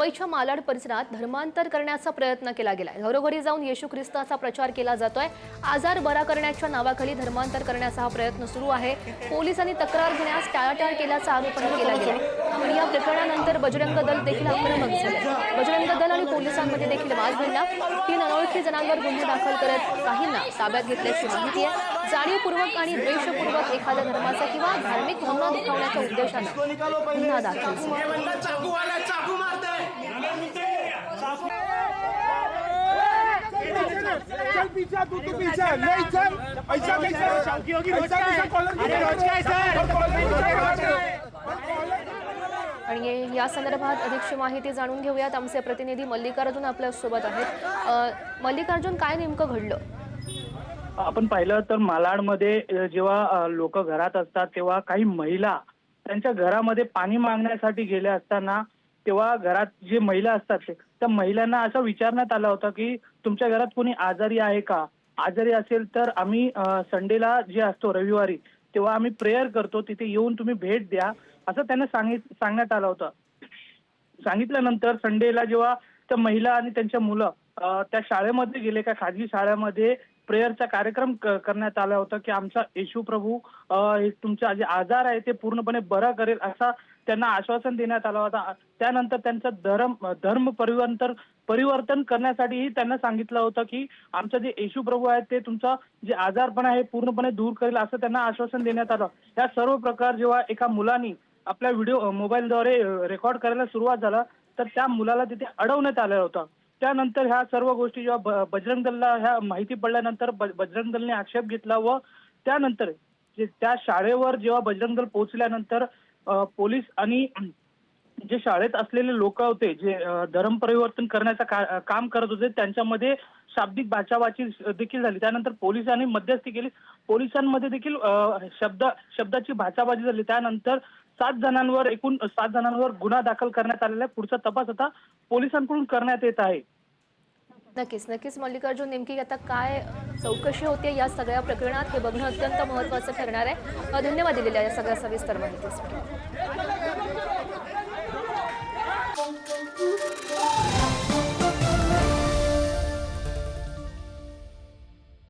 मुंबईच्या मालाड परिसरात धर्मांतर करण्याचा प्रयत्न केला गेलाय। घरोघरी जाऊन येशू ख्रिस्ताचा प्रचार केला जातोय। आजार बरा करण्याच्या नावाखाली धर्मांतर करण्याचा हा प्रयत्न सुरू आहे। पोलिसांनी तक्रार घेण्यास टाळाटाळ केल्याचा आरोपही केला गेला। पण या प्रकरणानंतर बजरंग दल देखील आक्रमक झाले। बजरंग दल आणि पोलिसांमध्ये देखील वाद घडला। 3 अनोळखी जणांवर गुन्हे दाखल करत काहींना ताब्यात घेतल्याची माहिती आहे। जाणीवपूर्वक आणि द्वेषपूर्वक एखाद्या धर्माचा किंवा धार्मिक भावना दुखावण्याच्या उद्देशाने गुन्हा दाखल झाला। चल पीछे तू पीछे नहीं चल ऐसा कैसे चौकी होगी रोज कैसे कॉलर आणि या संदर्भात अधिकची माहिती जाणून घेऊयात। आमचे प्रतिनिधी मल्लिकार्जुन आपल्या सोबत आहेत। मल्लिकार्जुन, काय नेमकं घडलं? आपण पाहिलं तर मालाडमध्ये जेव्हा लोक घरात असतात तेव्हा काही महिला त्यांच्या घरामध्ये पाणी मागण्यासाठी गेल्या असताना तेव्हा घरात जे महिला असतात त्या महिलांना असं विचारण्यात आलं होतं की तुमच्या घरात कोणी आजारी आहे का? आजारी असेल तर आम्ही संडेला जे असतो रविवारी तेव्हा आम्ही प्रेयर करतो, तिथे येऊन तुम्ही भेट द्या असं त्यांना सांगण्यात आलं होतं। सांगितल्यानंतर संडेला जेव्हा त्या महिला आणि त्यांच्या मुलं त्या शाळेमध्ये गेले, का खाजगी शाळेमध्ये प्रेयरचा कार्यक्रम करण्यात आला होता की आमचा येशू प्रभू तुमचा जे आजार आहे ते पूर्णपणे बरा करेल असा त्यांना आश्वासन देण्यात आला होता। त्यानंतर त्यांचं धर्म परिवर्तन करण्यासाठीही त्यांना सांगितलं होतं की आमचं जे येशू प्रभू आहे ते तुमचा जे आजारपण आहे पूर्णपणे दूर करेल असं त्यांना आश्वासन देण्यात आलं। या सर्व प्रकार जेव्हा एका मुलांनी आपल्या व्हिडिओ मोबाईलद्वारे रेकॉर्ड करायला सुरुवात झाला तर त्या मुलाला तिथे अडवण्यात आलं होतं। त्यानंतर ह्या सर्व गोष्टी जेव्हा बजरंग दलला ह्या माहिती पडल्यानंतर बजरंग दलने आक्षेप घेतला व त्यानंतर त्या शाळेवर जेव्हा बजरंग दल पोहोचल्यानंतर पोलीस आणि जे शाळेत असलेले लोक होते जे धर्म परिवर्तन करण्याचं काम करत होते त्यांच्यामध्ये शाब्दिक बाचाबाची देखील झाली। त्यानंतर पोलिसांनी मध्यस्थी केली, पोलिसांमध्ये देखील शब्दाची बाचाबाची झाली। त्यानंतर एकूण 7 जणांवर गुन्हा दाखल करण्यात आलेला आहे। पुढचा तपास आता पोलिसांकडून करण्यात येत आहे। नक्कीच मल्लिकार्जुन, नेमकी आता काय चौकशी होते या सगळ्या प्रकरणात हे बघणं अत्यंत महत्त्वाचं ठरणार आहे। धन्यवाद दिलेल्या या सगळ्या सविस्तर माहितीसाठी।